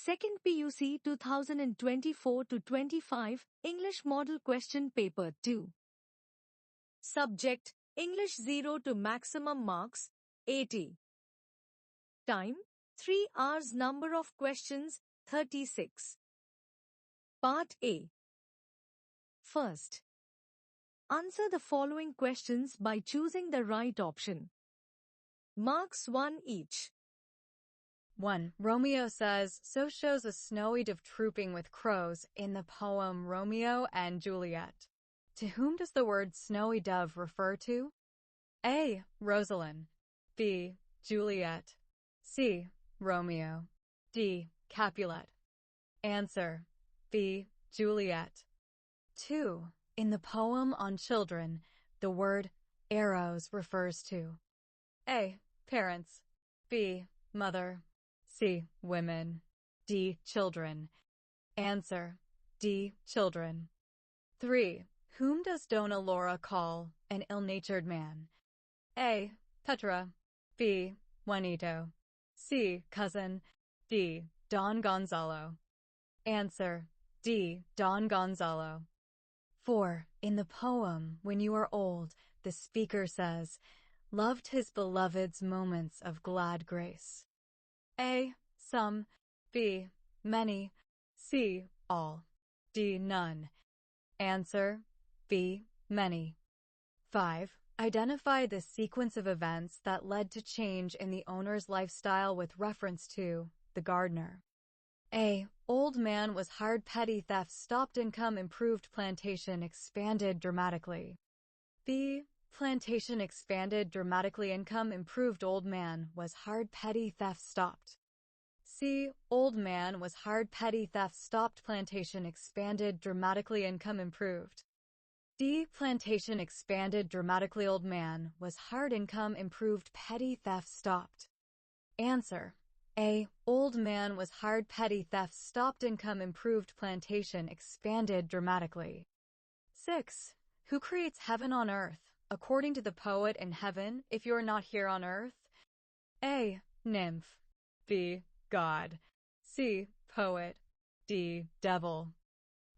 2nd PUC 2024-25, English Model Question Paper 2. Subject, English 0 to maximum marks, 80. Time, 3 hours. Number of questions, 36. Part A. First, answer the following questions by choosing the right option. Marks 1 each. 1. Romeo says, so shows a snowy dove trooping with crows in the poem Romeo and Juliet. To whom does the word snowy dove refer to? A. Rosalind. B. Juliet. C. Romeo. D. Capulet. Answer. B. Juliet. 2. In the poem on children, the word arrows refers to A. Parents. B. Mother. C. Women. D. Children. Answer. D. Children. 3. Whom does Donna Laura call an ill-natured man? A. Petra. B. Juanito. C. Cousin. D. Don Gonzalo. Answer. D. Don Gonzalo. 4. In the poem, When You Are Old, the speaker says, loved his beloved's moments of glad grace. A. Some. B. Many. C. All. D. None. Answer. B. Many. 5. Identify the sequence of events that led to change in the owner's lifestyle with reference to the gardener. A. Old man was hired, petty theft stopped, income improved, plantation expanded dramatically. B. Plantation expanded dramatically, income improved, old man was hired, petty theft stopped. C. Old man was hired, petty theft stopped, plantation expanded dramatically, income improved. D. Plantation expanded dramatically, old man was hired, income improved, petty theft stopped. Answer. A. Old man was hired, petty theft stopped, income improved, plantation expanded dramatically. 6. Who creates heaven on earth, according to the poet in heaven, if you are not here on earth? A. Nymph. B. God. C. Poet. D. Devil.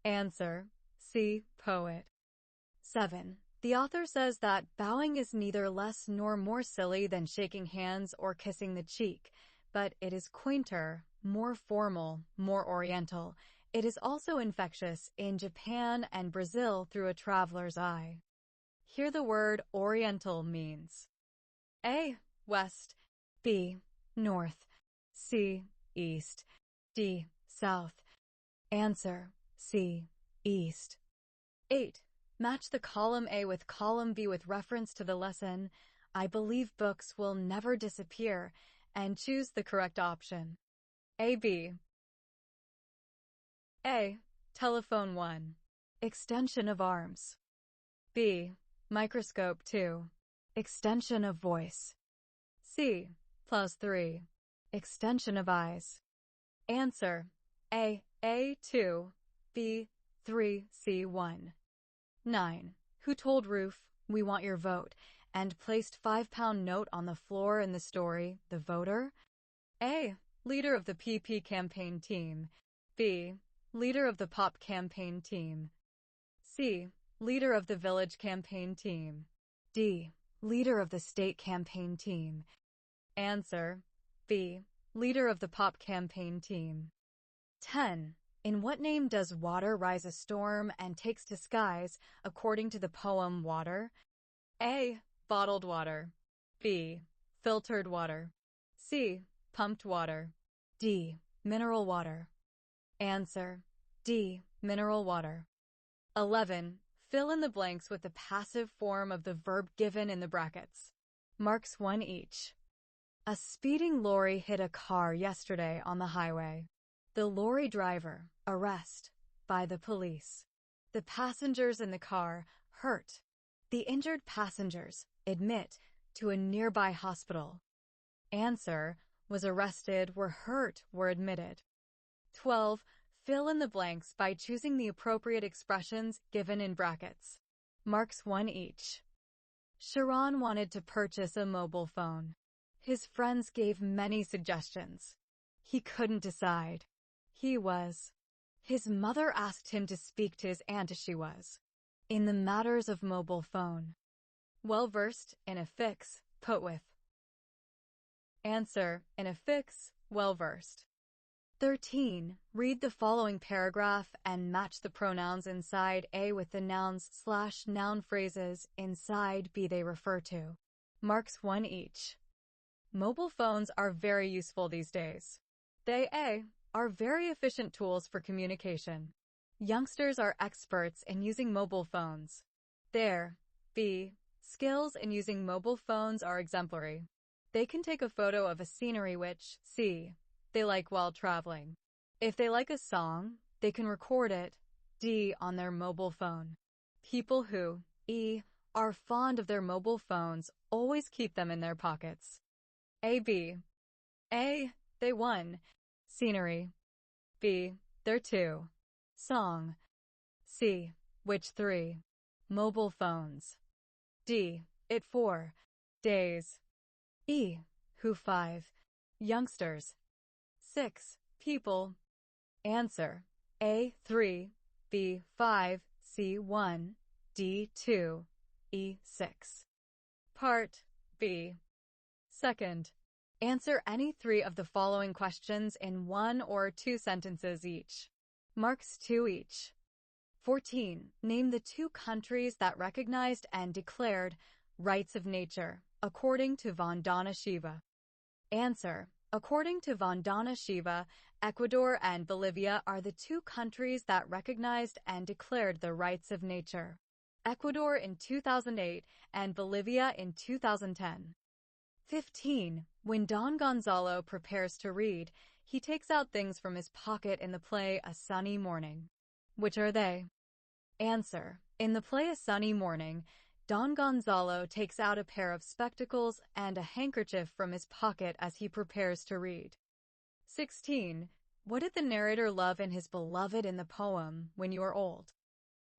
Answer. C. Poet. 7. The author says that bowing is neither less nor more silly than shaking hands or kissing the cheek, but it is quainter, more formal, more oriental. It is also infectious in Japan and Brazil through a traveler's eye. Here the word oriental means A. West. B. North. C. East. D. South. Answer. C. East. 8. Match the column A with column B with reference to the lesson, I believe books will never disappear, and choose the correct option. A. B. A. Telephone 1. Extension of arms. B. Microscope 2. Extension of voice. C. +3. Extension of eyes. Answer. A. A2. B. 3. C. 1. 9. Who told Ruth, we want your vote, and placed £5 note on the floor in the story, The Voter? A. Leader of the PP campaign team. B. Leader of the POP campaign team. C. Leader of the village campaign team. D. Leader of the state campaign team. Answer. B. Leader of the POP campaign team. 10. In what name does water rise a storm and takes to skies, according to the poem Water? A. Bottled water. B. Filtered water. C. Pumped water. D. Mineral water. Answer. D. Mineral water. 11. Fill in the blanks with the passive form of the verb given in the brackets. Marks 1 each. A speeding lorry hit a car yesterday on the highway. The lorry driver, arrest by the police. The passengers in the car, hurt. The injured passengers, admit to a nearby hospital. Answer, was arrested, were hurt, were admitted. 12. Fill in the blanks by choosing the appropriate expressions given in brackets. Marks 1 each. Sharon wanted to purchase a mobile phone. His friends gave many suggestions. He couldn't decide. He was. His mother asked him to speak to his aunt as she was. In the matters of mobile phone. Well-versed in a fix, put with. Answer, in a fix, well-versed. 13. Read the following paragraph and match the pronouns inside A with the nouns/noun phrases inside B they refer to. Marks 1 each. Mobile phones are very useful these days. They A. are very efficient tools for communication. Youngsters are experts in using mobile phones. Their B. skills in using mobile phones are exemplary. They can take a photo of a scenery which C. they like while traveling. If they like a song, they can record it D. on their mobile phone. People who E. are fond of their mobile phones always keep them in their pockets. A. A. They won. Scenery. B. They're 2. Song. C. Which 3? Mobile phones. D. It 4. Days. E. Who 5? Youngsters. 6. People. Answer. A. 3. B. 5. C. 1. D. 2. E. 6. Part B. Second. Answer any 3 of the following questions in 1 or 2 sentences each. Marks 2 each. 14. Name the 2 countries that recognized and declared rights of nature, according to Vandana Shiva. Answer. According to Vandana Shiva, Ecuador and Bolivia are the 2 countries that recognized and declared the rights of nature. Ecuador in 2008 and Bolivia in 2010. 15. When Don Gonzalo prepares to read, he takes out things from his pocket in the play A Sunny Morning. Which are they? Answer. In the play A Sunny Morning, Don Gonzalo takes out a pair of spectacles and a handkerchief from his pocket as he prepares to read. 16. What did the narrator love in his beloved in the poem, When You Are Old?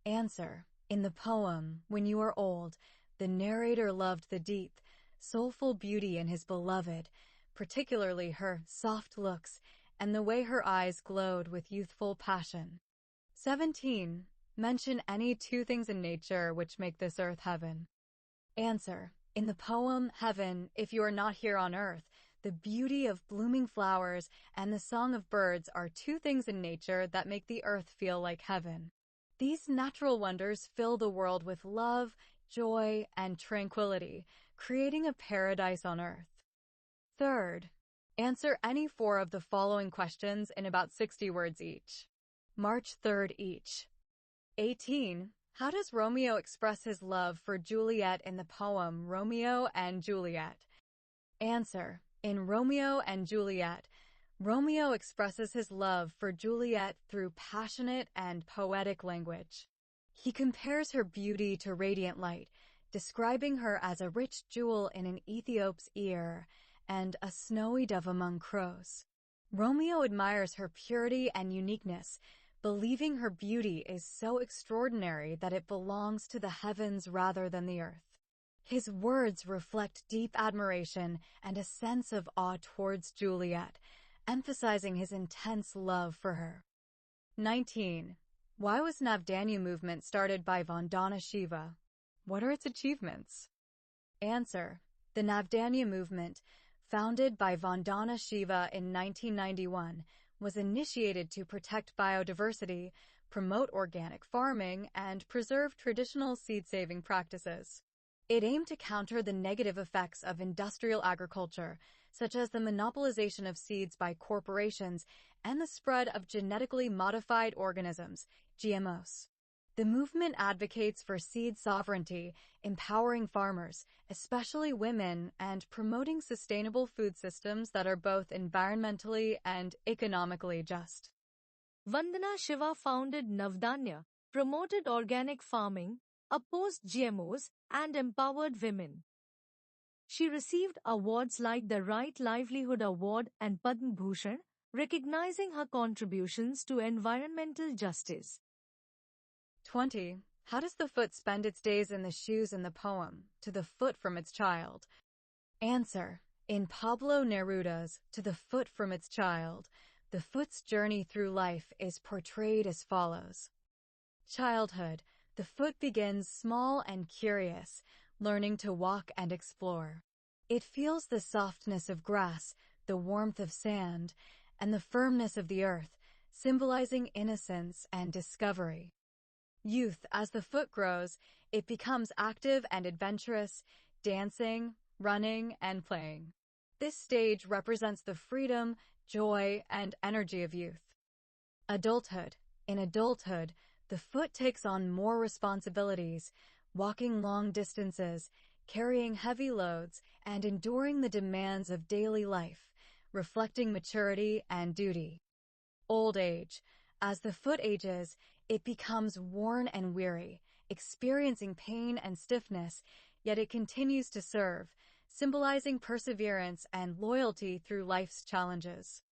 Answer. In the poem, When You Are Old, the narrator loved the deep, soulful beauty in his beloved, particularly her soft looks and the way her eyes glowed with youthful passion. 17. Mention any 2 things in nature which make this earth heaven. Answer. In the poem Heaven, if you are not here on earth, the beauty of blooming flowers and the song of birds are 2 things in nature that make the earth feel like heaven. These natural wonders fill the world with love, joy, and tranquility, creating a paradise on earth. Third, answer any 4 of the following questions in about 60 words each. March 3rd each. 18. How does Romeo express his love for Juliet in the poem Romeo and Juliet? Answer. In Romeo and Juliet, Romeo expresses his love for Juliet through passionate and poetic language. He compares her beauty to radiant light, describing her as a rich jewel in an Ethiop's ear and a snowy dove among crows. Romeo admires her purity and uniqueness, believing her beauty is so extraordinary that it belongs to the heavens rather than the earth. His words reflect deep admiration and a sense of awe towards Juliet, emphasizing his intense love for her. 19. Why was Navdanya movement started by Vandana Shiva? What are its achievements? Answer. The Navdanya movement, founded by Vandana Shiva in 1991, was initiated to protect biodiversity, promote organic farming, and preserve traditional seed-saving practices. It aimed to counter the negative effects of industrial agriculture, such as the monopolization of seeds by corporations and the spread of genetically modified organisms, GMOs. The movement advocates for seed sovereignty, empowering farmers, especially women, and promoting sustainable food systems that are both environmentally and economically just. Vandana Shiva founded Navdanya, promoted organic farming, opposed GMOs, and empowered women. She received awards like the Right Livelihood Award and Padma Bhushan, recognizing her contributions to environmental justice. 20. How does the foot spend its days in the shoes in the poem, To the Foot from Its Child? Answer. In Pablo Neruda's To the Foot from Its Child, the foot's journey through life is portrayed as follows. Childhood. The foot begins small and curious, learning to walk and explore. It feels the softness of grass, the warmth of sand, and the firmness of the earth, symbolizing innocence and discovery. Youth. As the foot grows, it becomes active and adventurous, dancing, running, and playing. This stage represents the freedom, joy, and energy of youth. Adulthood. In adulthood, the foot takes on more responsibilities, walking long distances, carrying heavy loads, and enduring the demands of daily life, reflecting maturity and duty. Old age. As the foot ages, it becomes worn and weary, experiencing pain and stiffness, yet it continues to serve, symbolizing perseverance and loyalty through life's challenges.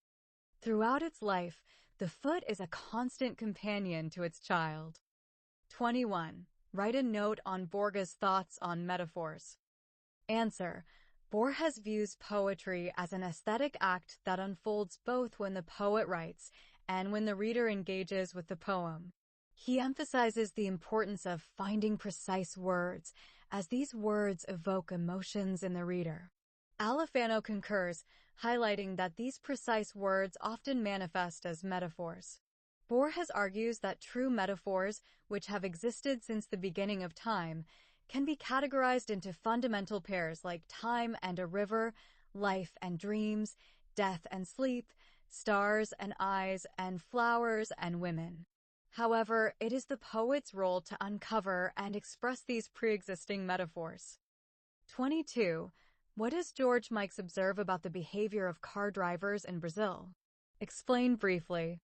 Throughout its life, the foot is a constant companion to its child. 21. Write a note on Borges' thoughts on metaphors. Answer. Borges views poetry as an aesthetic act that unfolds both when the poet writes and when the reader engages with the poem. He emphasizes the importance of finding precise words, as these words evoke emotions in the reader. Alifano concurs, highlighting that these precise words often manifest as metaphors. Borges argues that true metaphors, which have existed since the beginning of time, can be categorized into fundamental pairs like time and a river, life and dreams, death and sleep, stars and eyes, and flowers and women. However, it is the poet's role to uncover and express these pre-existing metaphors. 22. What does George Mikes observe about the behavior of car drivers in Brazil? Explain briefly.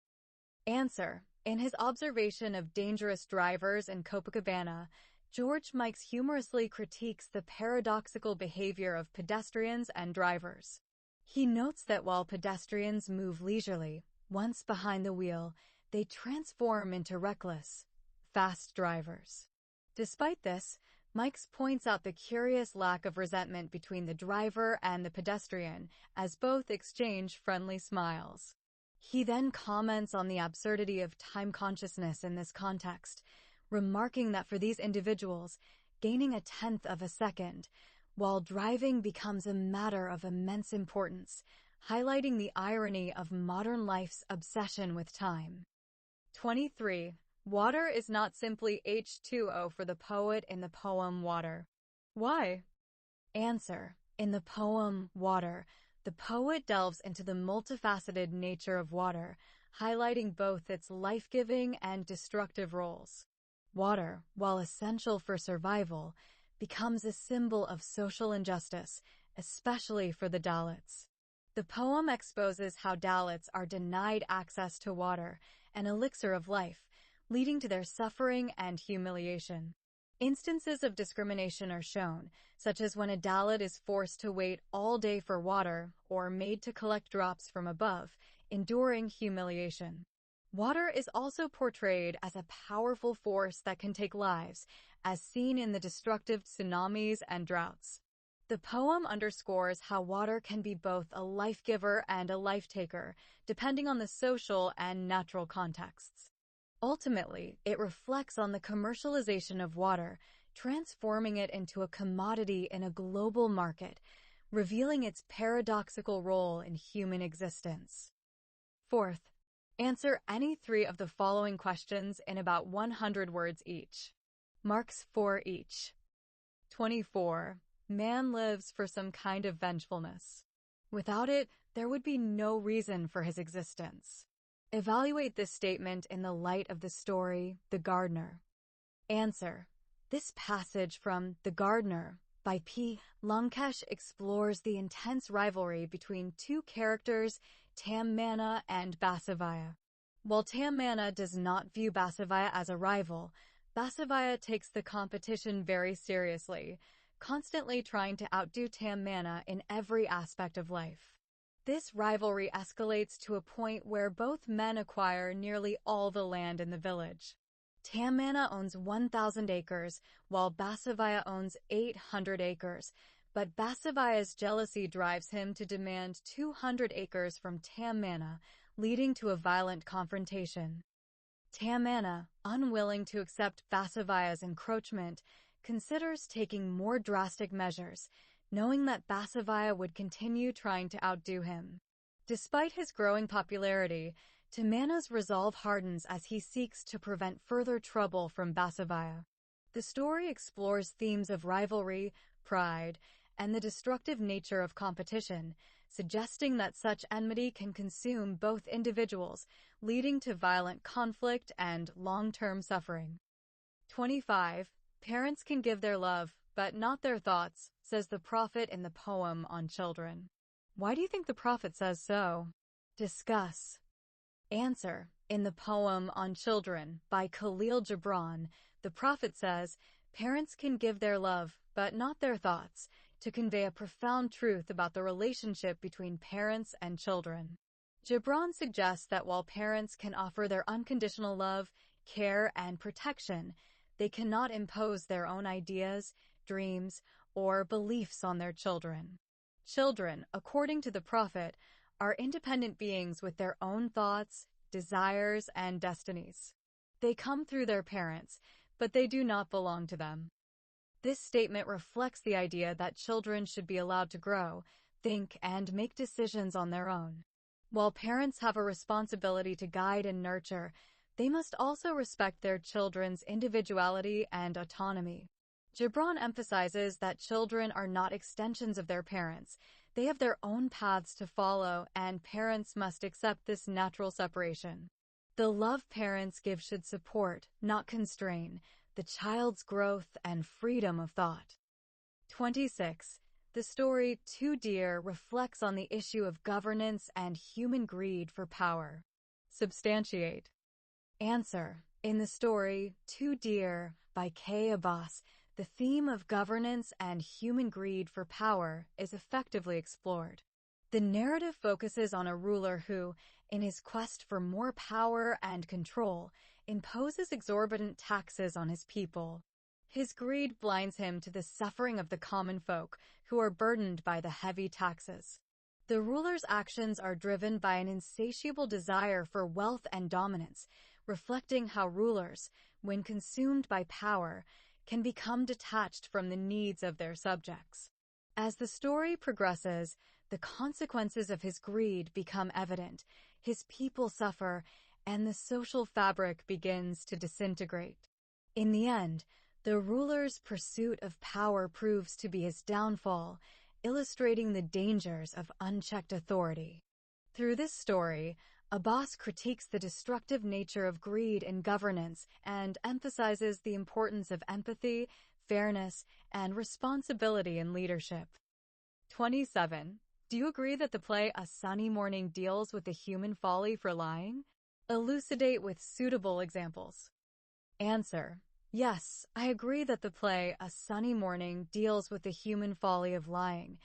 Answer. In his observation of dangerous drivers in Copacabana, George Mikes humorously critiques the paradoxical behavior of pedestrians and drivers. He notes that while pedestrians move leisurely, once behind the wheel, they transform into reckless, fast drivers. Despite this, Mikes points out the curious lack of resentment between the driver and the pedestrian, as both exchange friendly smiles. He then comments on the absurdity of time consciousness in this context, remarking that for these individuals, gaining a tenth of a second, while driving becomes a matter of immense importance, highlighting the irony of modern life's obsession with time. 23. Water is not simply H2O for the poet in the poem Water. Why? Answer. In the poem Water, the poet delves into the multifaceted nature of water, highlighting both its life-giving and destructive roles. Water, while essential for survival, becomes a symbol of social injustice, especially for the Dalits. The poem exposes how Dalits are denied access to water, an elixir of life, leading to their suffering and humiliation. Instances of discrimination are shown, such as when a Dalit is forced to wait all day for water or made to collect drops from above, enduring humiliation. Water is also portrayed as a powerful force that can take lives, as seen in the destructive tsunamis and droughts. The poem underscores how water can be both a life-giver and a life-taker, depending on the social and natural contexts. Ultimately, it reflects on the commercialization of water, transforming it into a commodity in a global market, revealing its paradoxical role in human existence. Fourth, answer any 3 of the following questions in about 100 words each. Marks 4 each. 24. Man lives for some kind of vengefulness. Without it, there would be no reason for his existence. Evaluate this statement in the light of the story, The Gardener. Answer. This passage from The Gardener by P. Lankesh explores the intense rivalry between 2 characters, Tammana and Basavaya. While Tammana does not view Basavaya as a rival, Basavaya takes the competition very seriously, constantly trying to outdo Tammana in every aspect of life. This rivalry escalates to a point where both men acquire nearly all the land in the village. Tammana owns 1,000 acres, while Basavaya owns 800 acres, but Basavaya's jealousy drives him to demand 200 acres from Tammana, leading to a violent confrontation. Tamana, unwilling to accept Basavaya's encroachment, considers taking more drastic measures, knowing that Basavaya would continue trying to outdo him. Despite his growing popularity, Tamana's resolve hardens as he seeks to prevent further trouble from Basavaya. The story explores themes of rivalry, pride, and the destructive nature of competition, suggesting that such enmity can consume both individuals, leading to violent conflict and long-term suffering. 25. Parents can give their love, but not their thoughts, says the prophet in the poem on children. Why do you think the prophet says so? Discuss. Answer. In the poem on children by Khalil Gibran, the prophet says, parents can give their love, but not their thoughts, to convey a profound truth about the relationship between parents and children. Gibran suggests that while parents can offer their unconditional love, care, and protection, they cannot impose their own ideas, dreams, or beliefs on their children. Children, according to the prophet, are independent beings with their own thoughts, desires, and destinies. They come through their parents, but they do not belong to them. This statement reflects the idea that children should be allowed to grow, think, and make decisions on their own. While parents have a responsibility to guide and nurture, they must also respect their children's individuality and autonomy. Gibran emphasizes that children are not extensions of their parents. They have their own paths to follow, and parents must accept this natural separation. The love parents give should support, not constrain, the child's growth and freedom of thought. 26. The story Too Dear reflects on the issue of governance and human greed for power. Substantiate. Answer. In the story Too Dear by K. Abbas, the theme of governance and human greed for power is effectively explored. The narrative focuses on a ruler who, in his quest for more power and control, imposes exorbitant taxes on his people. His greed blinds him to the suffering of the common folk, who are burdened by the heavy taxes. The ruler's actions are driven by an insatiable desire for wealth and dominance, reflecting how rulers, when consumed by power, can become detached from the needs of their subjects. As the story progresses, the consequences of his greed become evident, his people suffer, and the social fabric begins to disintegrate. In the end, the ruler's pursuit of power proves to be his downfall, illustrating the dangers of unchecked authority. Through this story, Abbas critiques the destructive nature of greed in governance and emphasizes the importance of empathy, fairness, and responsibility in leadership. 27. Do you agree that the play A Sunny Morning deals with the human folly for lying? Elucidate with suitable examples. Answer. Yes, I agree that the play A Sunny Morning deals with the human folly of lying,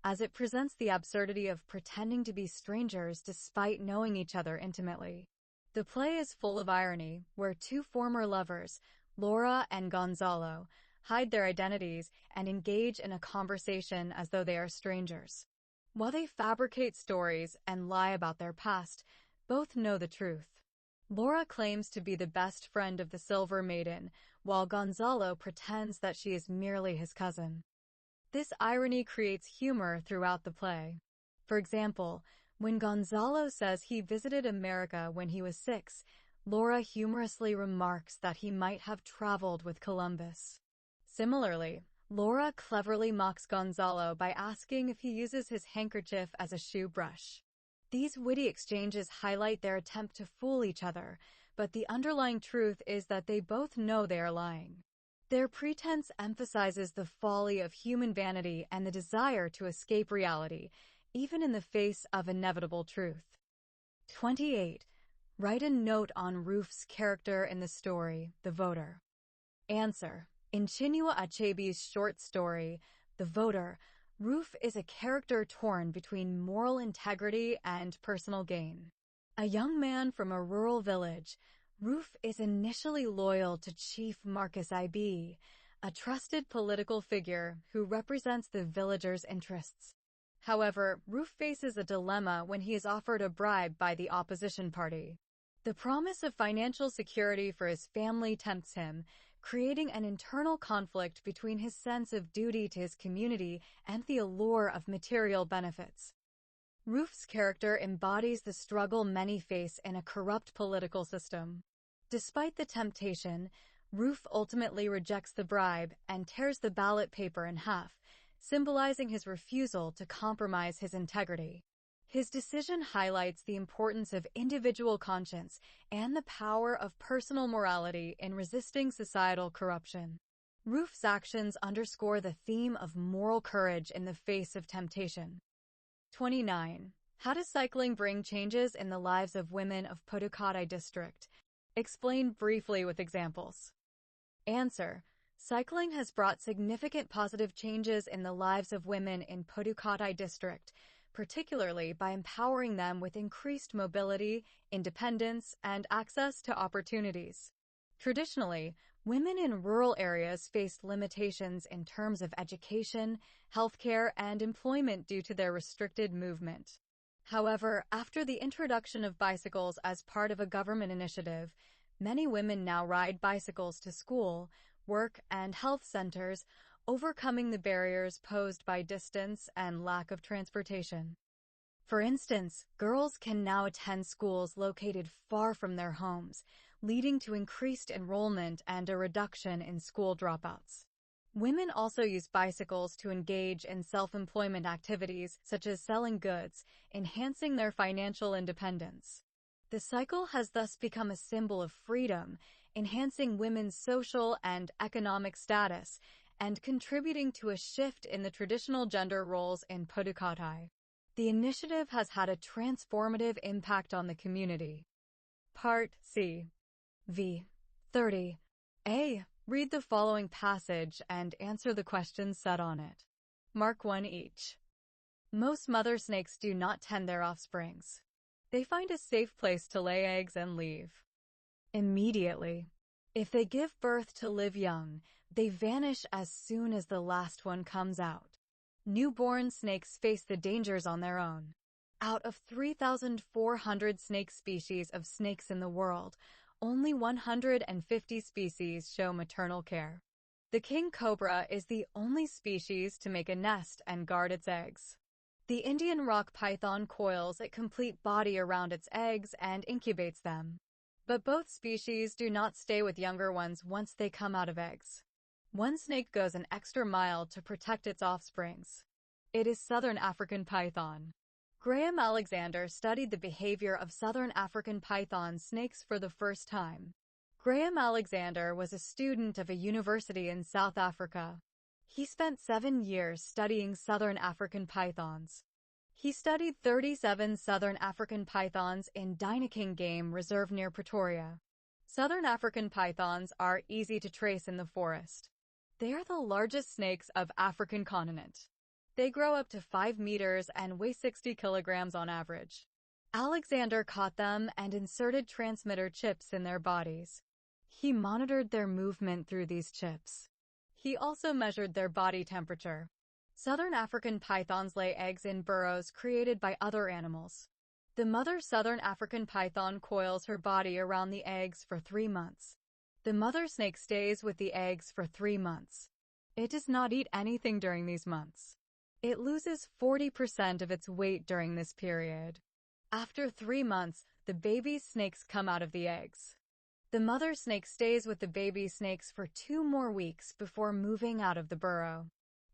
as it presents the absurdity of pretending to be strangers despite knowing each other intimately. The play is full of irony, where two former lovers, Laura and Gonzalo, hide their identities and engage in a conversation as though they are strangers. While they fabricate stories and lie about their past, both know the truth. Laura claims to be the best friend of the Silver Maiden, while Gonzalo pretends that she is merely his cousin. This irony creates humor throughout the play. For example, when Gonzalo says he visited America when he was 6, Laura humorously remarks that he might have traveled with Columbus. Similarly, Laura cleverly mocks Gonzalo by asking if he uses his handkerchief as a shoe brush. These witty exchanges highlight their attempt to fool each other, but the underlying truth is that they both know they are lying. Their pretense emphasizes the folly of human vanity and the desire to escape reality, even in the face of inevitable truth. 28. Write a note on Rufe's character in the story, The Voter. Answer. In Chinua Achebe's short story, The Voter, Rufe is a character torn between moral integrity and personal gain. A young man from a rural village, Rufe is initially loyal to Chief Marcus IB, a trusted political figure who represents the villagers' interests. However, Roof faces a dilemma when he is offered a bribe by the opposition party. The promise of financial security for his family tempts him, creating an internal conflict between his sense of duty to his community and the allure of material benefits. Roof's character embodies the struggle many face in a corrupt political system. Despite the temptation, Roof ultimately rejects the bribe and tears the ballot paper in half, symbolizing his refusal to compromise his integrity. His decision highlights the importance of individual conscience and the power of personal morality in resisting societal corruption. Roof's actions underscore the theme of moral courage in the face of temptation. 29. How does cycling bring changes in the lives of women of Pudukkottai district? Explain briefly with examples. Answer. Cycling has brought significant positive changes in the lives of women in Pudukkottai district, particularly by empowering them with increased mobility, independence, and access to opportunities. Traditionally, women in rural areas faced limitations in terms of education, healthcare, and employment due to their restricted movement. However, after the introduction of bicycles as part of a government initiative, many women now ride bicycles to school, work, and health centers, overcoming the barriers posed by distance and lack of transportation. For instance, girls can now attend schools located far from their homes, leading to increased enrollment and a reduction in school dropouts. Women also use bicycles to engage in self-employment activities such as selling goods, enhancing their financial independence. The cycle has thus become a symbol of freedom, enhancing women's social and economic status, and contributing to a shift in the traditional gender roles in Pudukkottai. The initiative has had a transformative impact on the community. Part C. V. 30. A. Read the following passage and answer the questions set on it. Mark 1 each. Most mother snakes do not tend their offsprings. They find a safe place to lay eggs and leave immediately. If they give birth to live young, they vanish as soon as the last one comes out. Newborn snakes face the dangers on their own. Out of 3,400 snake species of snakes in the world, only 150 species show maternal care. The king cobra is the only species to make a nest and guard its eggs. The Indian rock python coils a complete body around its eggs and incubates them. But both species do not stay with younger ones once they come out of eggs. One snake goes an extra mile to protect its offsprings. It is Southern African python. Graham Alexander studied the behavior of Southern African python snakes for the first time. Graham Alexander was a student of a university in South Africa. He spent 7 years studying Southern African pythons. He studied 37 Southern African pythons in Dynaking Game Reserve near Pretoria. Southern African pythons are easy to trace in the forest. They are the largest snakes of African continent. They grow up to 5 meters and weigh 60 kilograms on average. Alexander caught them and inserted transmitter chips in their bodies. He monitored their movement through these chips. He also measured their body temperature. Southern African pythons lay eggs in burrows created by other animals. The mother Southern African python coils her body around the eggs for 3 months. The mother snake stays with the eggs for 3 months. It does not eat anything during these months. It loses 40% of its weight during this period. After 3 months, the baby snakes come out of the eggs. The mother snake stays with the baby snakes for 2 more weeks before moving out of the burrow.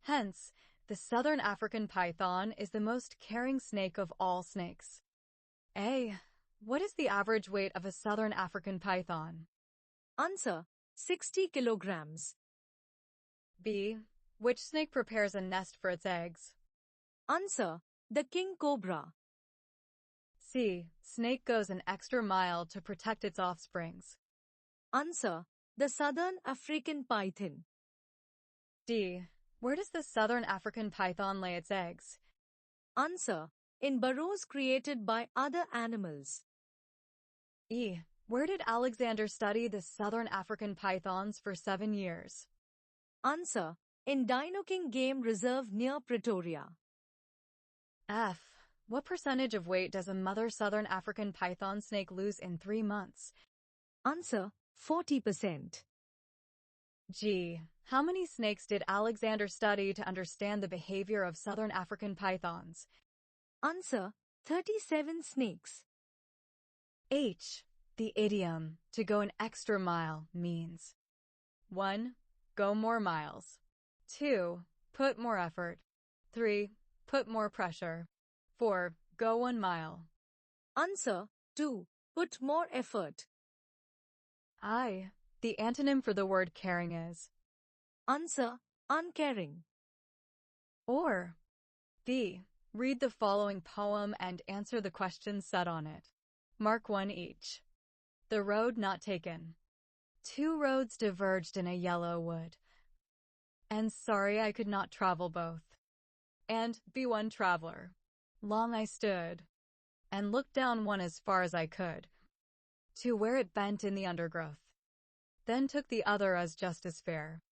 Hence, the Southern African python is the most caring snake of all snakes. A. What is the average weight of a Southern African python? Answer. 60 kilograms. B. Which snake prepares a nest for its eggs? Answer. The king cobra. C. Snake goes an extra mile to protect its offsprings. Answer. The Southern African python. D. Where does the Southern African python lay its eggs? Answer. In burrows created by other animals. E. Where did Alexander study the Southern African pythons for 7 years? Answer. In Dynaking Game Reserve near Pretoria. F. What percentage of weight does a mother southern African python snake lose in 3 months? Answer: 40%. G. How many snakes did Alexander study to understand the behavior of southern African pythons? Answer: 37 snakes. H. The idiom, to go an extra mile, means 1. Go more miles. 2. Put more effort. 3. Put more pressure. 4. Go 1 mile. Answer: 2. Put more effort. I. The antonym for the word caring is Answer: uncaring. or. B. Read the following poem and answer the questions set on it. Mark 1 each. The road not taken. 2 roads diverged in a yellow wood. And sorry I could not travel both. And be one traveler. Long I stood, and looked down one as far as I could, to where it bent in the undergrowth. Then took the other as just as fair,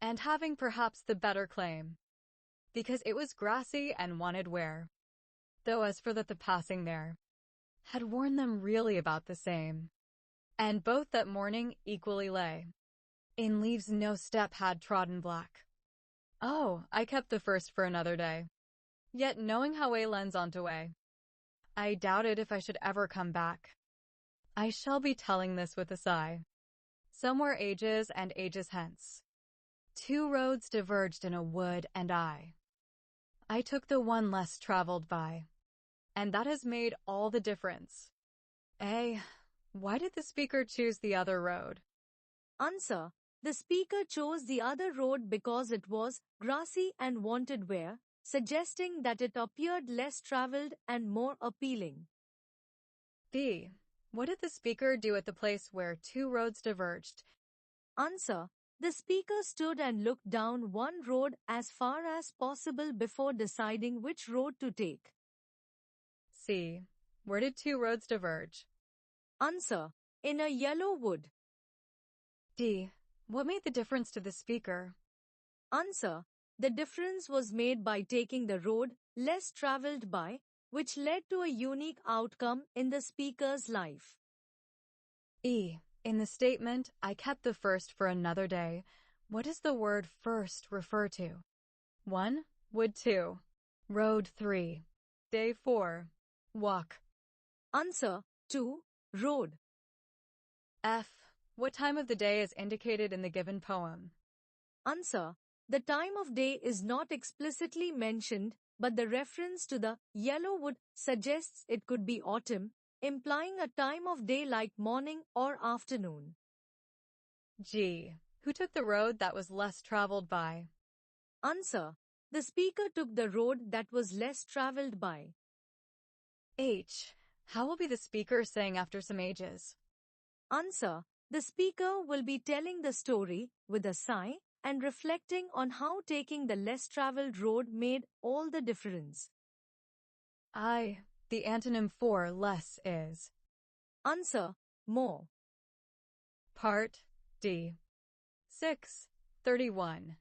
and having perhaps the better claim, because it was grassy and wanted wear. Though as for the passing there, had worn them really about the same, and both that morning equally lay. In leaves no step had trodden black. Oh, I kept the first for another day. Yet knowing how way lends on to way, I doubted if I should ever come back. I shall be telling this with a sigh. Somewhere ages and ages hence, 2 roads diverged in a wood, and I took the one less traveled by, and that has made all the difference. A. Why did the speaker choose the other road? Answer: the speaker chose the other road because it was grassy and wanted wear, suggesting that it appeared less traveled and more appealing. B. What did the speaker do at the place where 2 roads diverged? Answer: the speaker stood and looked down one road as far as possible before deciding which road to take. C. Where did 2 roads diverge? Answer: in a yellow wood. D. What made the difference to the speaker? Answer: the difference was made by taking the road less traveled by, which led to a unique outcome in the speaker's life. E. In the statement, I kept the first for another day, what does the word first refer to? 1. Wood 2. Road 3. Day 4. Walk. Answer: 2. Road. F. What time of the day is indicated in the given poem? Answer: the time of day is not explicitly mentioned, but the reference to the yellow wood suggests it could be autumn, implying a time of day like morning or afternoon. G. Who took the road that was less traveled by? Answer: the speaker took the road that was less traveled by. H. How will be the speaker saying after some ages? Answer: the speaker will be telling the story with a sigh and reflecting on how taking the less traveled road made all the difference. I. The antonym for less is? Answer: more. Part D. 6:31.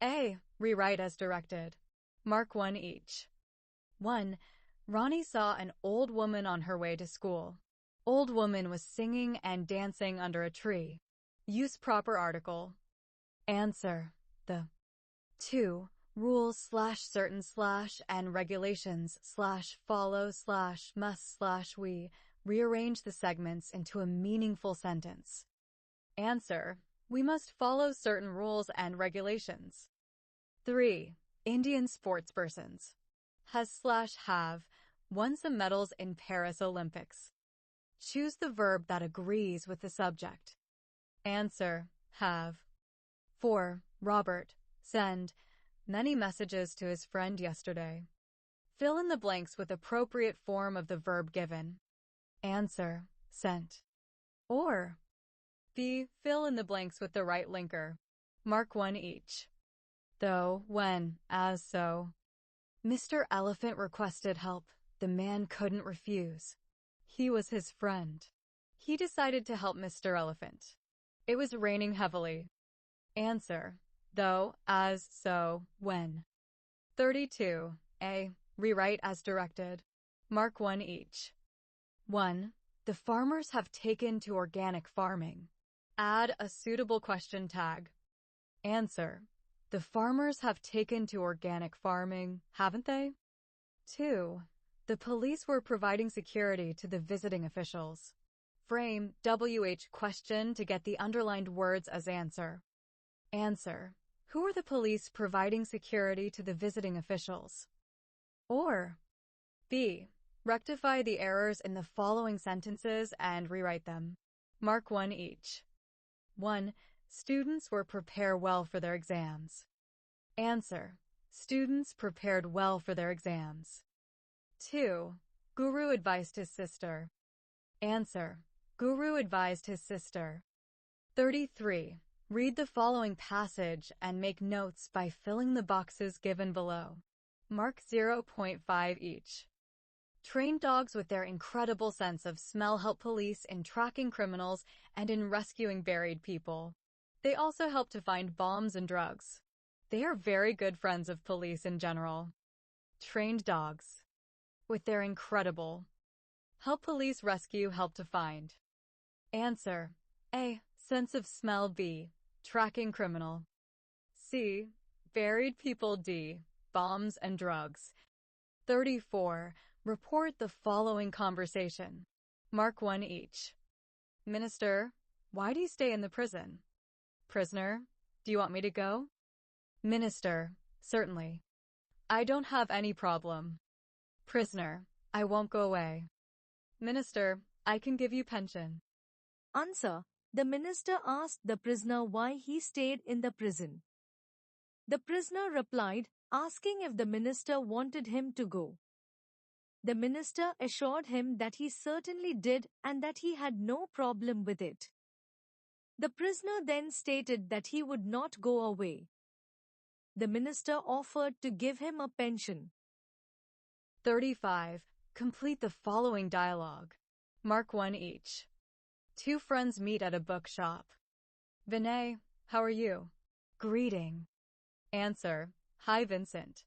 A. Rewrite as directed. Mark 1 each. 1. Ronnie saw an old woman on her way to school. Old woman was singing and dancing under a tree. Use proper article. Answer: the. 2. Rules / certain / and regulations / follow / must / we rearrange the segments into a meaningful sentence. Answer: we must follow certain rules and regulations. 3. Indian sportspersons has / have won some medals in Paris Olympics. Choose the verb that agrees with the subject. Answer: have. 4. Robert send many messages to his friend yesterday. Fill in the blanks with appropriate form of the verb given. Answer: sent. Or B. Fill in the blanks with the right linker. Mark 1 each. Though, when, as, so. Mr. Elephant requested help. The man couldn't refuse. He was his friend. He decided to help Mr. Elephant. It was raining heavily. Answer: though, as, so, when. 32. A. Rewrite as directed. Mark 1 each. 1. The farmers have taken to organic farming. Add a suitable question tag. Answer. The farmers have taken to organic farming, haven't they? 2. The police were providing security to the visiting officials. Frame WH question to get the underlined words as answer. Answer. Who are the police providing security to the visiting officials? Or B. Rectify the errors in the following sentences and rewrite them. Mark 1 each. 1. Students were prepared well for their exams. Answer. Students prepared well for their exams. 2. Guru advised his sister. Answer. Guru advised his sister. 33. Read the following passage and make notes by filling the boxes given below. Mark 0.5 each. Trained dogs with their incredible sense of smell help police in tracking criminals and in rescuing buried people. They also help to find bombs and drugs. They are very good friends of police in general. Trained dogs with their incredible help police rescue help to find. Answer. A. Sense of smell. B. Tracking criminal. C. Buried people. D. Bombs and drugs. 34. Report the following conversation. Mark 1 each. Minister, why do you stay in the prison? Prisoner, do you want me to go? Minister, certainly. I don't have any problem. Prisoner, I won't go away. Minister, I can give you pension. Answer. The minister asked the prisoner why he stayed in the prison. The prisoner replied, asking if the minister wanted him to go. The minister assured him that he certainly did and that he had no problem with it. The prisoner then stated that he would not go away. The minister offered to give him a pension. 35. Complete the following dialogue. Mark 1 each. 2 friends meet at a bookshop. Vinay, how are you? Greeting. Answer. Hi, Vincent.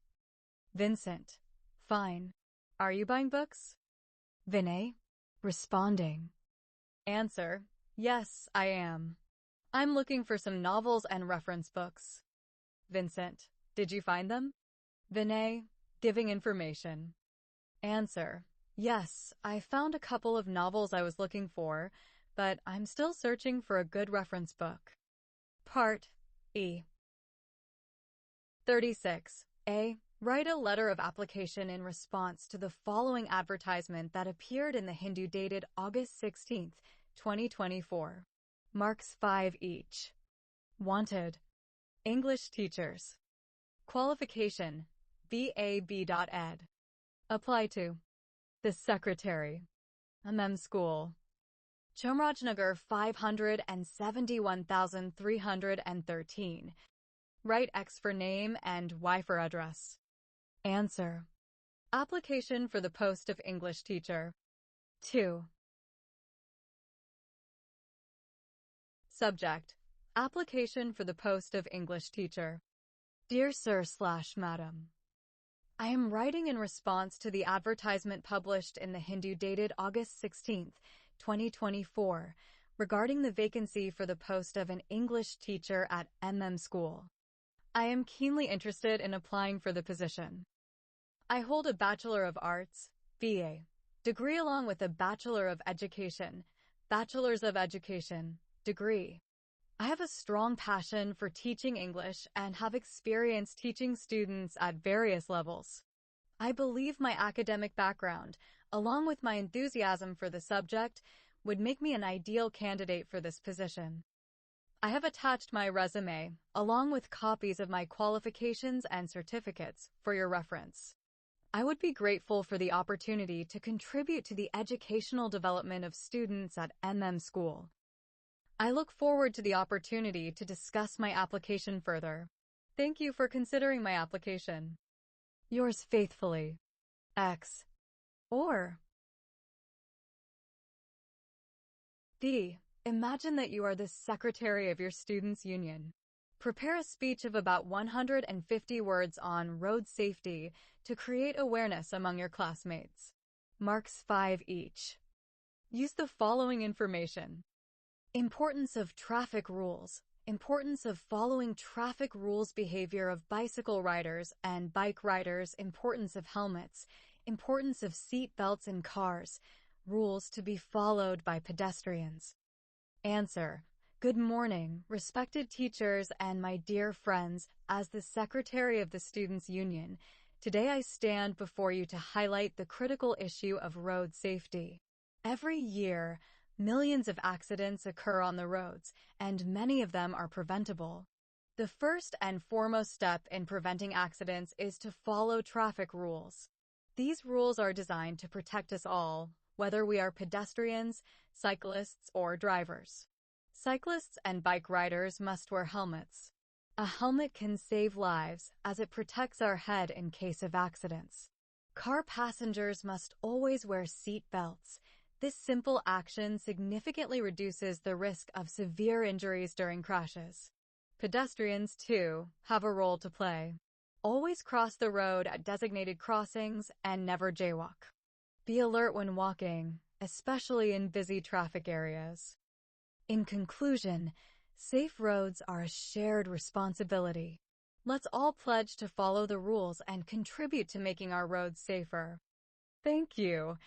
Vincent. Fine. Are you buying books? Vinay. Responding. Answer. Yes, I am. I'm looking for some novels and reference books. Vincent. Did you find them? Vinay. Giving information. Answer. Yes, I found a couple of novels I was looking for, but I'm still searching for a good reference book. Part E. 36. A. Write a letter of application in response to the following advertisement that appeared in the Hindu dated August 16, 2024. Marks 5 each. Wanted. English teachers. Qualification. BAB.ed. Apply to. The Secretary. School. Chamrajnagar 571,313. Write X for name and Y for address. Answer. Application for the post of English teacher. 2. Subject. Application for the post of English teacher. Dear Sir/Madam, I am writing in response to the advertisement published in the Hindu dated August 16, 2024, regarding the vacancy for the post of an English teacher at School. I am keenly interested in applying for the position. I hold a Bachelor of Arts, BA, degree along with a Bachelor of Education, Bachelor's of Education, degree. I have a strong passion for teaching English and have experience teaching students at various levels. I believe my academic background, along with my enthusiasm for the subject, would make me an ideal candidate for this position. I have attached my resume, along with copies of my qualifications and certificates, for your reference. I would be grateful for the opportunity to contribute to the educational development of students at School. I look forward to the opportunity to discuss my application further. Thank you for considering my application. Yours faithfully, X. Or D. Imagine that you are the secretary of your students' union. Prepare a speech of about 150 words on road safety to create awareness among your classmates. Marks 5 each. Use the following information. Importance of traffic rules. Importance of following traffic rules. Behavior of bicycle riders and bike riders. Importance of helmets. Importance of seat belts in cars. Rules to be followed by pedestrians. Answer. Good morning, respected teachers and my dear friends. As the Secretary of the Students' Union, today I stand before you to highlight the critical issue of road safety. Every year, millions of accidents occur on the roads, and many of them are preventable. The first and foremost step in preventing accidents is to follow traffic rules. These rules are designed to protect us all, whether we are pedestrians, cyclists, or drivers. Cyclists and bike riders must wear helmets. A helmet can save lives as it protects our head in case of accidents. Car passengers must always wear seat belts. This simple action significantly reduces the risk of severe injuries during crashes. Pedestrians, too, have a role to play. Always cross the road at designated crossings and never jaywalk. Be alert when walking, especially in busy traffic areas. In conclusion, safe roads are a shared responsibility. Let's all pledge to follow the rules and contribute to making our roads safer. Thank you.